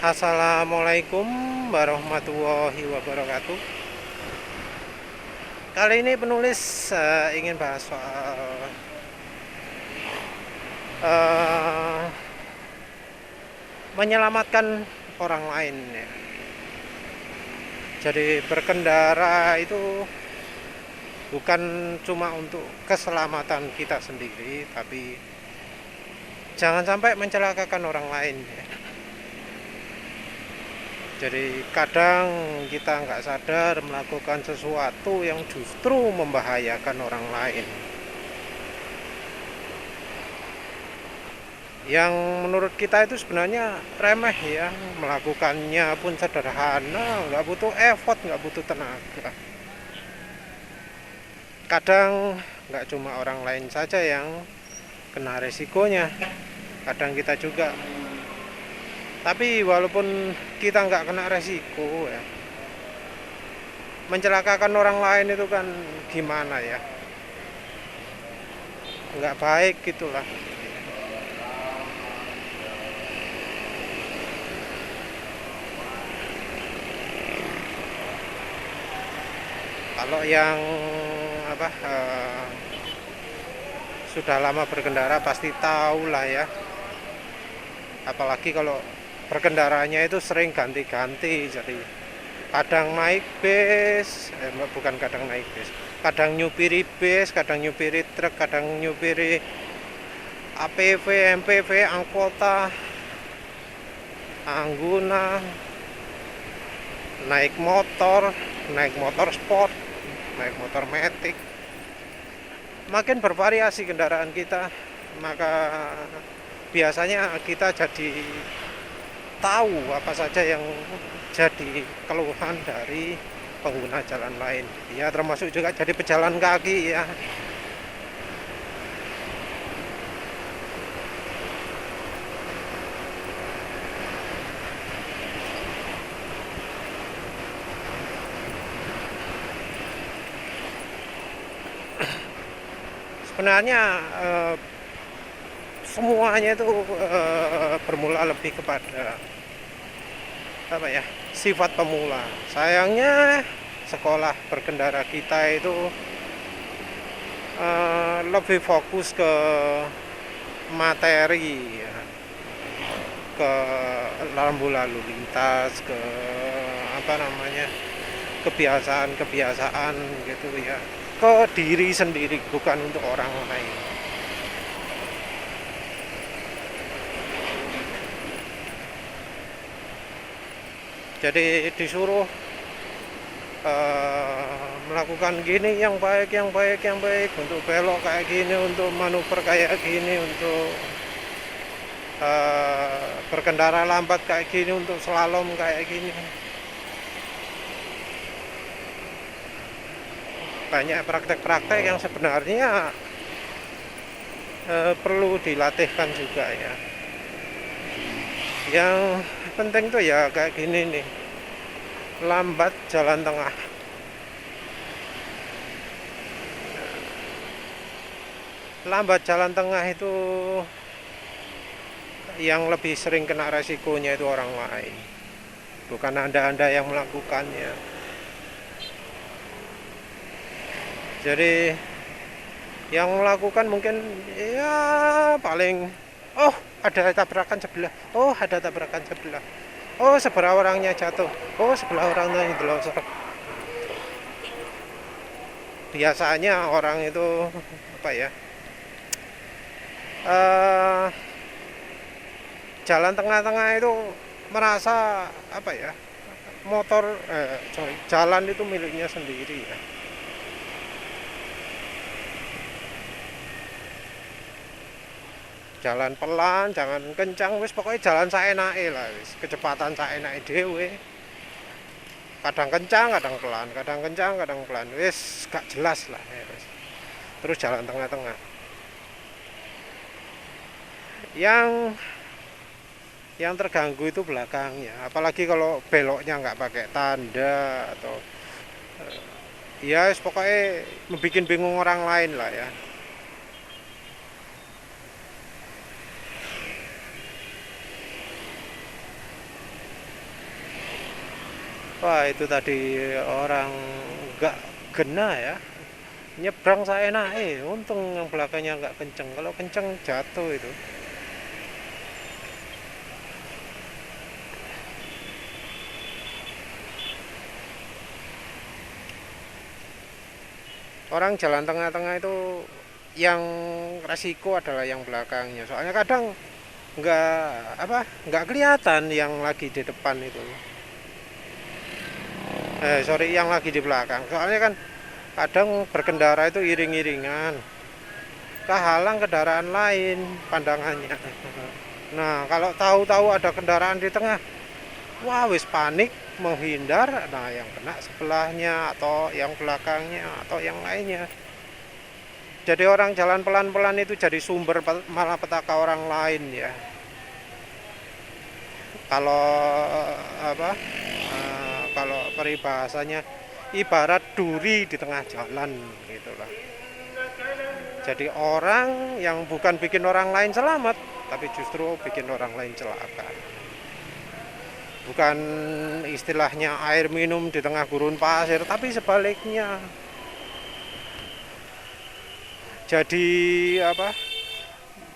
Assalamualaikum warahmatullahi wabarakatuh. Kali ini penulis ingin bahas soal eh, menyelamatkan orang lain ya. Jadi berkendara itu bukan cuma untuk keselamatan kita sendiri, tapi jangan sampai mencelakakan orang lain ya. Jadi kadang kita nggak sadar melakukan sesuatu yang justru membahayakan orang lain, yang menurut kita itu sebenarnya remeh ya, melakukannya pun sederhana, nggak butuh effort, nggak butuh tenaga. Kadang nggak cuma orang lain saja yang kena resikonya, kadang kita juga. Tapi walaupun kita nggak kena resiko ya, mencelakakan orang lain itu kan gimana ya, nggak baik gitulah. Kalau yang apa sudah lama berkendara pasti tahu lah ya, apalagi kalau berkendaranya itu sering ganti-ganti. Jadi kadang naik bis, bukan kadang naik bis, kadang nyupiri bis, kadang nyupiri truk, kadang nyupiri APV, MPV, angkota, angguna, naik motor sport, naik motor metik. Makin bervariasi kendaraan kita, maka biasanya kita jadi tahu apa saja yang jadi keluhan dari pengguna jalan lain ya, termasuk juga jadi pejalan kaki ya. Sebenarnya semuanya itu bermula lebih kepada apa ya, sifat pemula. Sayangnya sekolah berkendara kita itu lebih fokus ke materi ya, ke lampu lalu lintas, ke apa namanya, kebiasaan-kebiasaan gitu ya, ke diri sendiri, bukan untuk orang lain. Jadi disuruh melakukan gini yang baik, yang baik, yang baik, untuk belok kayak gini, untuk manuver kayak gini, untuk berkendara lambat kayak gini, untuk slalom kayak gini. Banyak praktek-praktek yang sebenarnya perlu dilatihkan juga ya. Yang penting tuh ya kayak gini nih, lambat jalan tengah. Lambat jalan tengah itu yang lebih sering kena resikonya itu orang lain, bukan anda yang melakukannya. Jadi yang melakukan mungkin ya paling, oh ada tabrakan sebelah, oh ada tabrakan sebelah, oh sebelah orangnya jatuh, oh sebelah orangnya delosor. Biasanya orang itu apa ya, uh, jalan tengah-tengah itu merasa apa ya, jalan itu miliknya sendiri ya. Jalan pelan, jangan kencang, wis pokoknya jalan saenake lah, wis kecepatan saenake dhewe. Kadang kencang, kadang pelan, kadang kencang, kadang pelan, wis gak jelas lah ya, wis. Terus jalan tengah-tengah. Yang terganggu itu belakangnya, apalagi kalau beloknya nggak pakai tanda atau ya pokoknya membuat bingung orang lain lah ya. Wah, itu tadi orang nggak kena ya, nyebrang saya untung yang belakangnya nggak kenceng, kalau kenceng jatuh itu. Orang jalan tengah-tengah itu yang resiko adalah yang belakangnya, soalnya kadang nggak nggak kelihatan yang lagi di depan itu, sorry, yang lagi di belakang, soalnya kan kadang berkendara itu iring-iringan, kehalang kendaraan lain pandangannya. Nah, kalau tahu-tahu ada kendaraan di tengah, wah wis panik menghindar, nah yang kena sebelahnya atau yang belakangnya atau yang lainnya. Jadi orang jalan pelan-pelan itu jadi sumber malapetaka orang lain ya. Kalau kalau peribahasanya ibarat duri di tengah jalan gitulah. Jadi orang yang bukan bikin orang lain selamat, tapi justru bikin orang lain celaka. Bukan istilahnya air minum di tengah gurun pasir, tapi sebaliknya. Jadi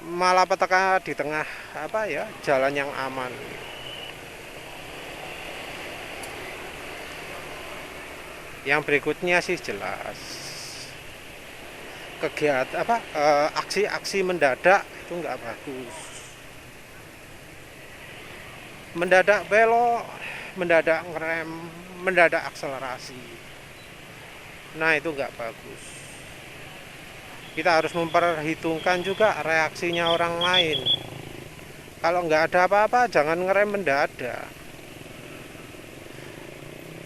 malapetaka di tengah jalan yang aman. Yang berikutnya sih jelas kegiatan aksi-aksi mendadak itu nggak bagus. Mendadak belok, mendadak ngerem, mendadak akselerasi. Nah, itu nggak bagus. Kita harus memperhitungkan juga reaksinya orang lain. Kalau nggak ada apa-apa, jangan ngerem mendadak.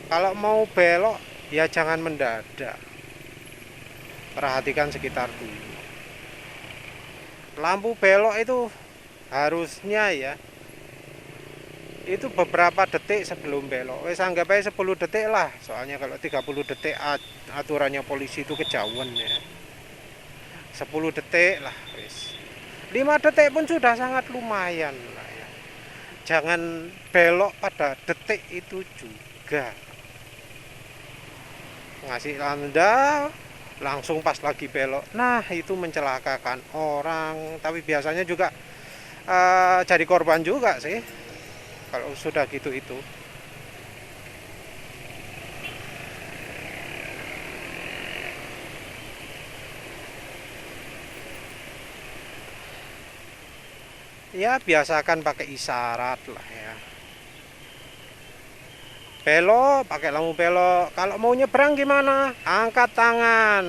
Kalau mau belok, ya jangan mendadak. Perhatikan sekitar dulu. Lampu belok itu harusnya ya, itu beberapa detik sebelum belok. Wes anggap aja 10 detik lah. Soalnya kalau 30 detik aturannya polisi itu kejauhan ya. 10 detik lah wes. 5 detik pun sudah sangat lumayan lah ya. Jangan belok pada detik itu juga. Ngasih tanda langsung pas lagi belok. Nah, itu mencelakakan orang, tapi biasanya juga jadi korban juga sih kalau sudah gitu itu. Ya, biasakan pakai isyarat lah ya. Belok, pakai lampu belok. Kalau mau nyebrang gimana? Angkat tangan.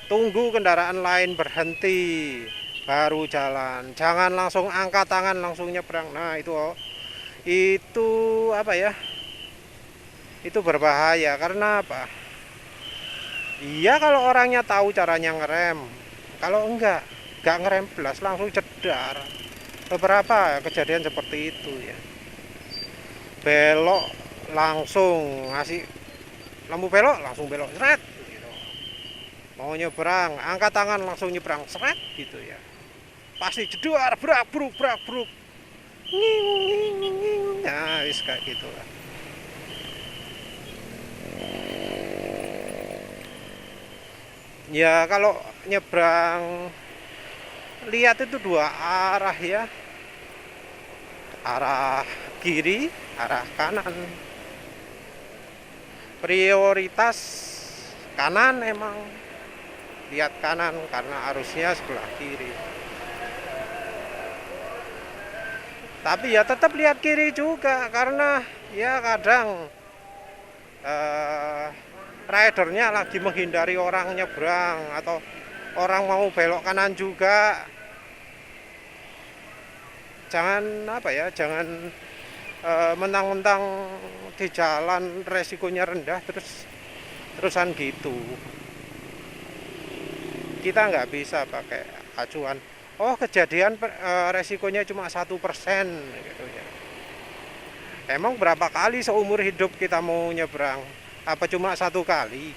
Tunggu kendaraan lain berhenti, baru jalan. Jangan langsung angkat tangan langsung nyebrang. Nah, itu itu berbahaya karena apa? Iya, kalau orangnya tahu caranya ngerem. Kalau enggak ngerem belas langsung cedar. Beberapa kejadian seperti itu ya. Belok langsung ngasih lampu belok, langsung belok seret gitu. Mau nyebrang, angkat tangan langsung nyebrang seret gitu ya. Pasti jedar, brak bruk. Nah, wis kayak gitu lah. Ya, kalau nyebrang lihat itu dua arah ya. Arah kiri, arah kanan. Prioritas kanan emang. Lihat kanan karena arusnya sebelah kiri. Tapi ya tetap lihat kiri juga karena ya kadang ridernya lagi menghindari orang nyebrang atau orang mau belok kanan juga. Jangan jangan mentang-mentang di jalan resikonya rendah terusan gitu. Kita nggak bisa pakai acuan, oh kejadian resikonya cuma 1% gitu ya. Emang berapa kali seumur hidup kita mau nyebrang? Apa cuma 1 kali?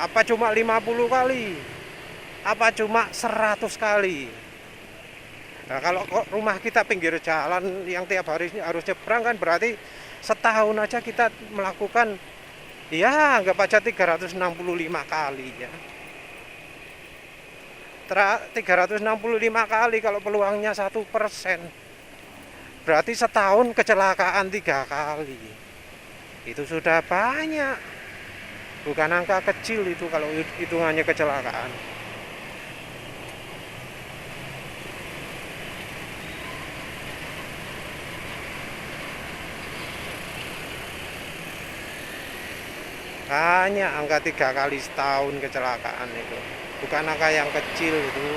Apa cuma 50 kali? Apa cuma 100 kali? Nah, kalau rumah kita pinggir jalan yang tiap hari harus nyebrang kan berarti setahun aja kita melakukan ya anggap aja 365 kali ya. 365 kali kalau peluangnya 1%. Berarti setahun kecelakaan 3 kali. Itu sudah banyak. Bukan angka kecil itu kalau hitungannya kecelakaan. Banyak angka 3 kali setahun kecelakaan itu. Bukan angka yang kecil itu.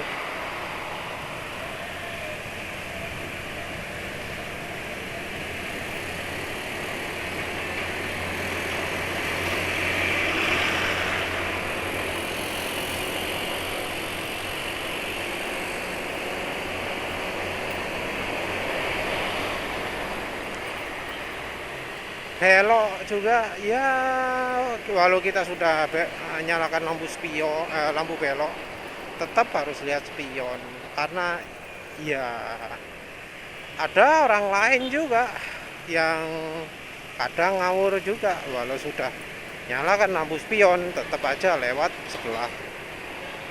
Belok juga ya, walau kita sudah nyalakan lampu spion, lampu belok, tetap harus lihat spion karena ya ada orang lain juga yang kadang ngawur juga, walau sudah nyalakan lampu spion tetap aja lewat sebelah.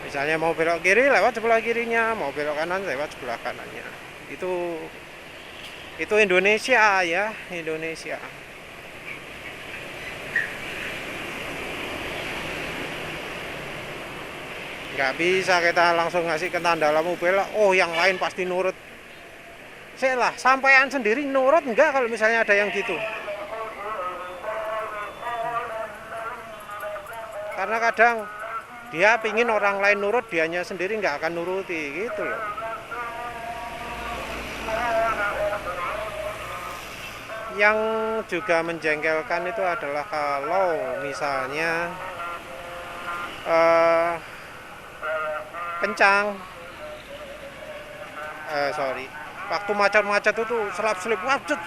Misalnya mau belok kiri lewat sebelah kirinya, mau belok kanan lewat sebelah kanannya. Itu Indonesia ya, Indonesia. Nggak bisa kita langsung ngasih ke tanda lampu belok, oh yang lain pasti nurut. Saya lah, sampean sendiri nurut enggak kalau misalnya ada yang gitu. Karena kadang dia pingin orang lain nurut, dianya sendiri nggak akan nuruti gitu loh. Yang juga menjengkelkan itu adalah kalau misalnya kencang, waktu macet-macet itu selap-selip wacet,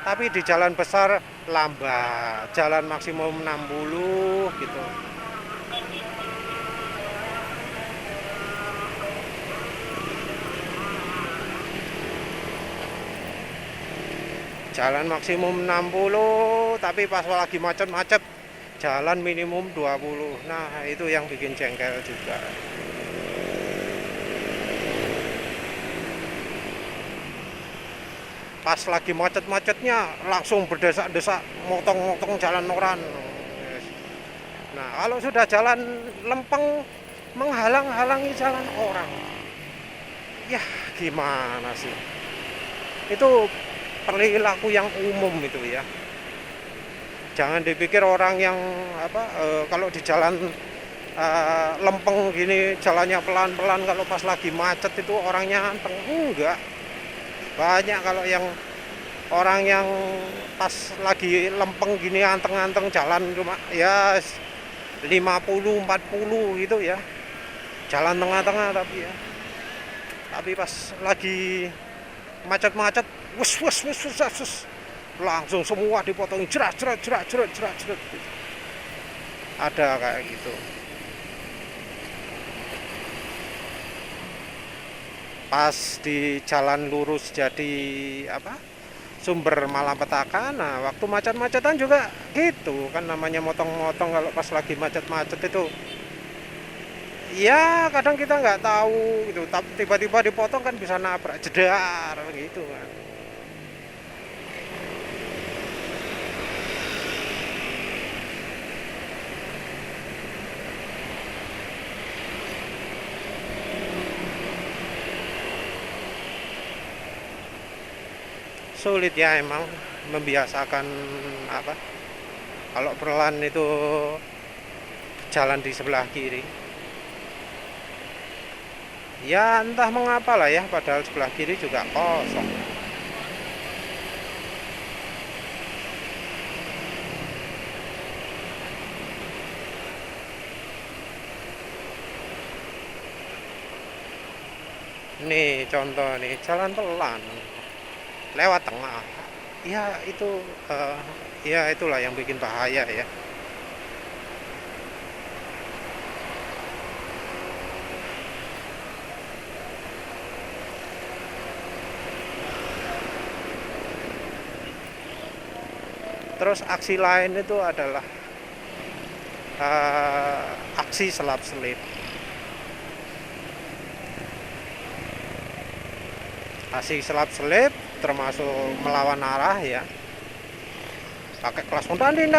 tapi di jalan besar lambat, jalan maksimum 60 gitu. Jalan maksimum 60 tapi pas lagi macet-macet jalan minimum 20. Nah itu yang bikin jengkel juga. Pas lagi macet-macetnya langsung berdesak-desak, motong-motong jalan orang. Nah kalau sudah jalan lempeng menghalang-halangi jalan orang, ya gimana sih, itu perilaku yang umum itu ya. Jangan dipikir orang yang kalau di jalan lempeng gini jalannya pelan-pelan, kalau pas lagi macet itu orangnya anteng. Enggak. Banyak kalau yang orang yang pas lagi lempeng gini anteng-anteng jalan cuma ya 50 40 gitu ya. Jalan tengah-tengah tapi ya. Tapi pas lagi macet-macet wus langsung semua dipotong jerat. Ada kayak gitu. Pas di jalan lurus jadi sumber malapetaka. Nah waktu macet-macetan juga gitu kan, namanya motong-motong kalau pas lagi macet-macet itu ya kadang kita nggak tahu gitu, tiba-tiba dipotong kan bisa nabrak jedar gitu kan. Sulit ya emang membiasakan kalau pelan itu jalan di sebelah kiri. Ya entah mengapa lah ya, padahal sebelah kiri juga kosong. Nih contoh nih, jalan pelan lewat tengah. Ya itu ya itulah yang bikin bahaya ya. Terus aksi lain itu adalah aksi selap-selip. Aksi selap-selip termasuk melawan arah ya. Pakai kelas dandin.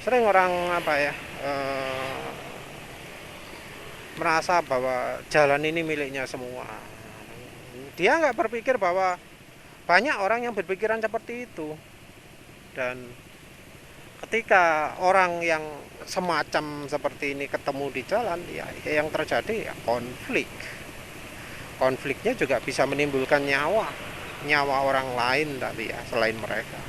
Sering orang merasa bahwa jalan ini miliknya semua. Dia nggak berpikir bahwa banyak orang yang berpikiran seperti itu. Dan ketika orang yang semacam seperti ini ketemu di jalan, ya yang terjadi ya konflik. Konfliknya juga bisa menimbulkan nyawa orang lain tapi ya selain mereka.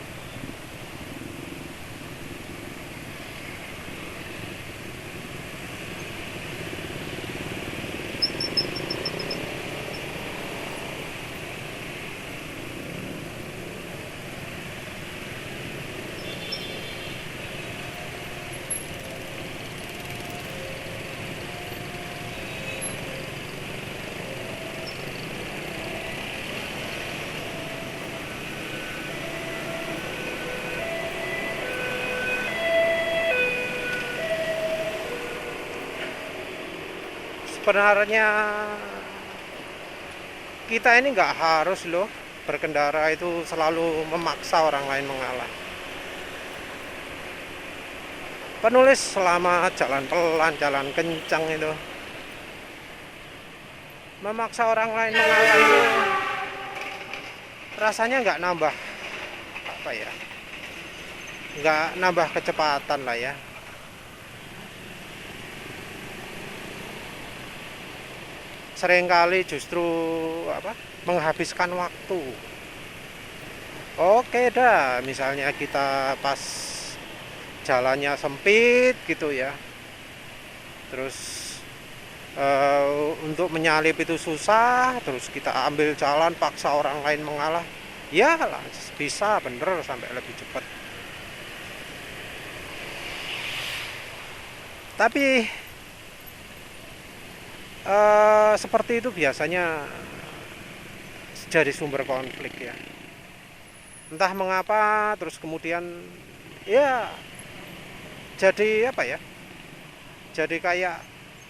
Sebenarnya kita ini nggak harus loh berkendara itu selalu memaksa orang lain mengalah. Penulis selama jalan pelan, jalan kencang itu memaksa orang lain mengalah itu rasanya nggak nambah kecepatan lah ya. Seringkali justru menghabiskan waktu. Oke dah, misalnya kita pas jalannya sempit gitu ya, terus untuk menyalip itu susah, terus kita ambil jalan paksa orang lain mengalah, ya lah bisa bener sampai lebih cepat. Tapi seperti itu biasanya jadi sumber konflik ya. Entah mengapa terus kemudian ya jadi jadi kayak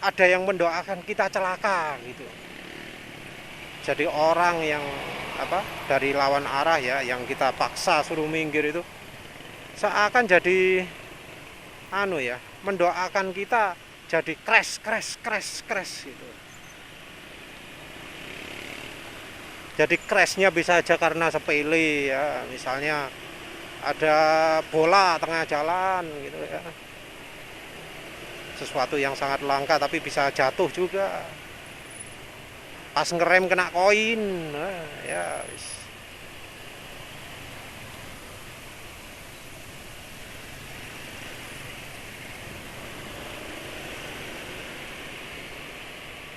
ada yang mendoakan kita celaka gitu. Jadi orang yang dari lawan arah ya, yang kita paksa suruh minggir itu seakan jadi mendoakan kita jadi crash gitu. Jadi crashnya bisa aja karena sepele ya, misalnya ada bola tengah jalan gitu ya, sesuatu yang sangat langka tapi bisa jatuh juga. Pas ngerem kena koin, ya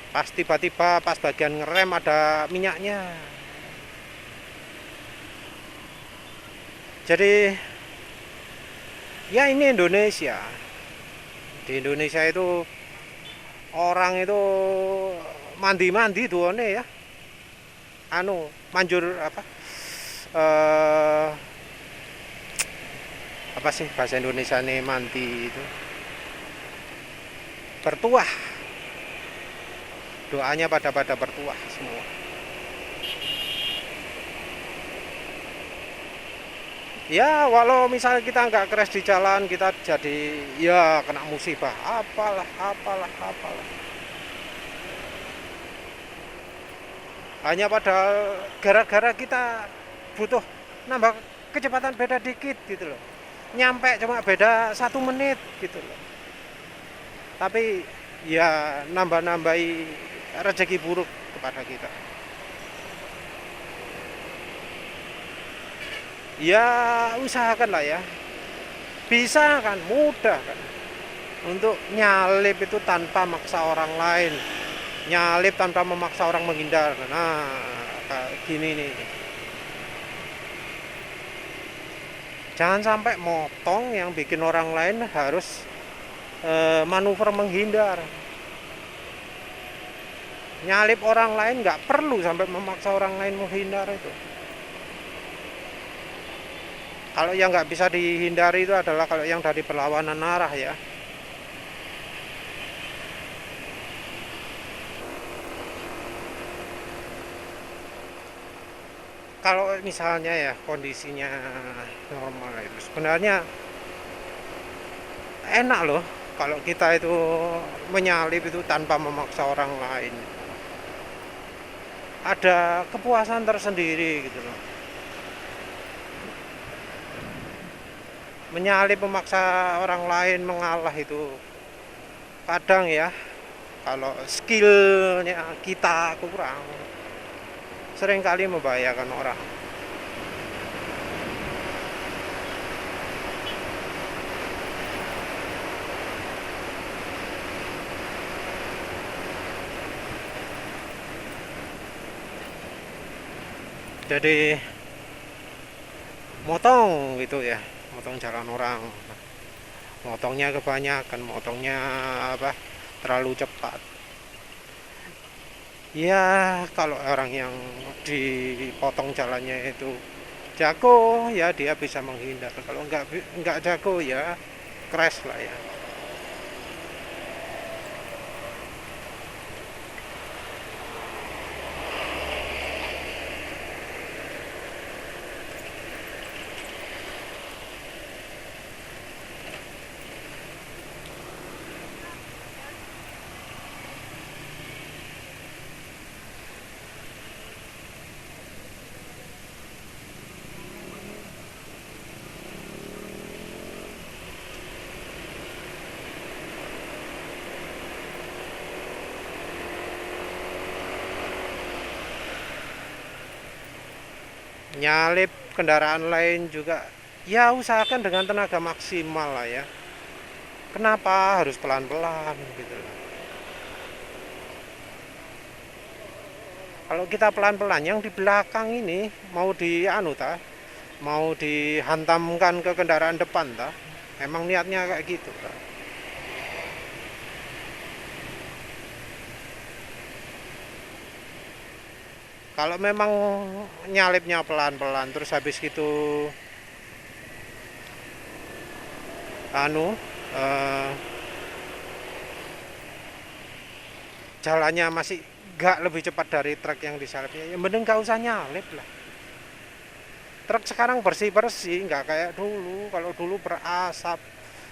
pas tiba-tiba pas bagian ngerem ada minyaknya. Jadi ya ini Indonesia. Di Indonesia itu orang itu mandi duone ya. Manjur apa sih bahasa Indonesia nih mandi itu? Bertuah. Doanya pada bertuah semua. Ya walau misalnya kita nggak crash di jalan, kita jadi ya kena musibah apalah. Hanya padahal gara-gara kita butuh nambah kecepatan beda dikit gitu loh, nyampe cuma beda 1 menit gitu loh, tapi ya nambahi rezeki buruk kepada kita. Ya usahakan lah ya, bisa kan, mudah kan untuk nyalip itu tanpa maksa orang lain, nyalip tanpa memaksa orang menghindar. Nah kayak gini nih, jangan sampai motong yang bikin orang lain harus manuver menghindar. Nyalip orang lain nggak perlu sampai memaksa orang lain menghindar itu. Kalau yang nggak bisa dihindari itu adalah kalau yang dari berlawanan arah ya. Kalau misalnya ya kondisinya normal itu sebenarnya enak loh kalau kita itu menyalip itu tanpa memaksa orang lain. Ada kepuasan tersendiri gitu loh. Menyalip memaksa orang lain mengalah itu kadang ya kalau skillnya kita kurang seringkali membahayakan orang. Jadi motong gitu ya, motong jalan orang, motongnya kebanyakan, motongnya apa terlalu cepat ya. Kalau orang yang dipotong jalannya itu jago ya dia bisa menghindar, kalau nggak jago ya crash lah ya. Nyalip kendaraan lain juga ya usahakan dengan tenaga maksimal lah ya. Kenapa harus pelan-pelan gitu loh. Kalau kita pelan-pelan yang di belakang ini mau mau dihantamkan ke kendaraan depan ta, emang niatnya kayak gitu ta. Kalau memang nyalipnya pelan-pelan terus habis gitu eh, jalannya masih gak lebih cepat dari truk yang disalipnya, ya mending gak usah nyalip lah. Truk sekarang bersih-bersih, nggak kayak dulu. Kalau dulu berasap,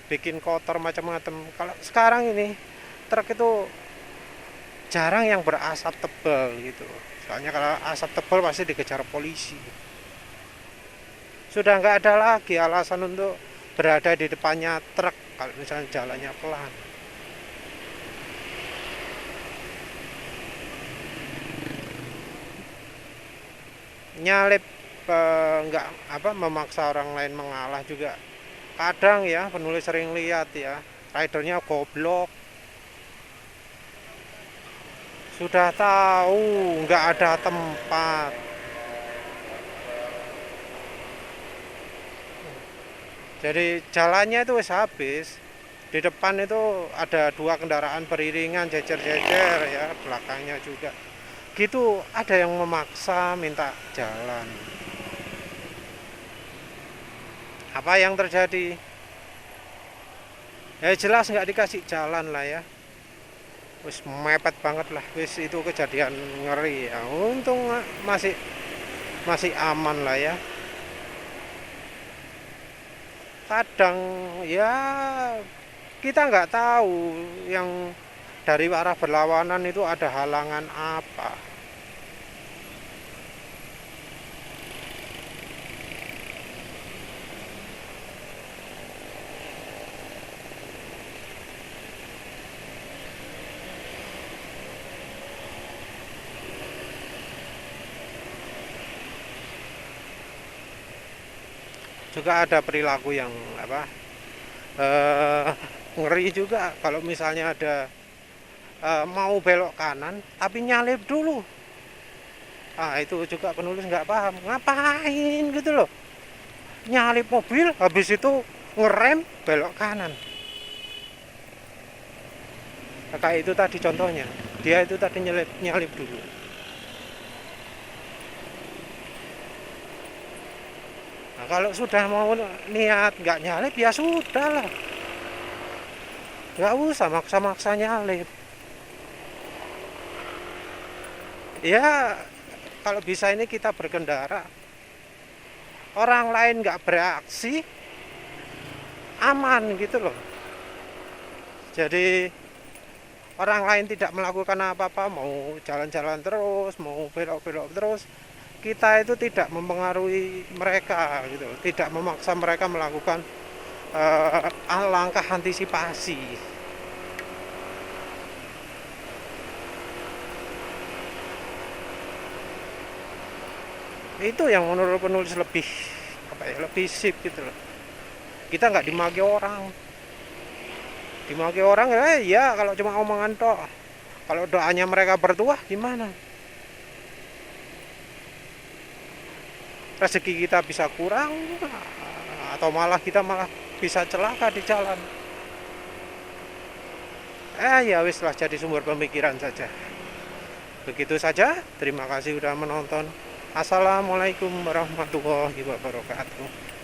bikin kotor macam-macam. Kalau sekarang ini truk itu jarang yang berasap tebal gitu. Soalnya kalau asap tebal pasti dikejar polisi. Sudah nggak ada lagi alasan untuk berada di depannya truk kalau misalnya jalannya pelan. Nyalip nggak apa memaksa orang lain mengalah juga kadang ya, penulis sering lihat ya ridernya goblok, sudah tahu nggak ada tempat, jadi jalannya itu wis habis, di depan itu ada dua kendaraan beriringan jejer-jejer ya, belakangnya juga gitu, ada yang memaksa minta jalan. Apa yang terjadi? Ya jelas nggak dikasih jalan lah ya, wis mepet banget lah, wis itu kejadian ngeri ya. Untung masih masih aman lah ya. Kadang ya kita nggak tahu yang dari arah berlawanan itu ada halangan apa. Juga ada perilaku yang apa eh, ngeri juga kalau misalnya ada mau belok kanan tapi nyalip dulu. Itu juga penulis nggak paham ngapain gitu loh, nyalip mobil habis itu ngerem belok kanan. Kayak itu tadi contohnya. dia itu tadi nyalip dulu. Nah, kalau sudah mau niat nggak nyalip ya sudah lah, nggak usah maksa-maksa nyalip. Ya kalau bisa ini kita berkendara, orang lain nggak bereaksi, aman gitu loh. Jadi orang lain tidak melakukan apa-apa, mau jalan-jalan terus, mau belok-belok terus, kita itu tidak mempengaruhi mereka gitu, tidak memaksa mereka melakukan langkah antisipasi. Itu yang menurut penulis lebih lebih sip gitu loh. Kita nggak dimaki orang ya kalau cuma omongan toh. Kalau doanya mereka bertuah gimana? Rezeki kita bisa kurang atau malah kita bisa celaka di jalan. Ya wis lah, jadi sumber pemikiran saja. Begitu saja, terima kasih sudah menonton. Assalamualaikum warahmatullahi wabarakatuh.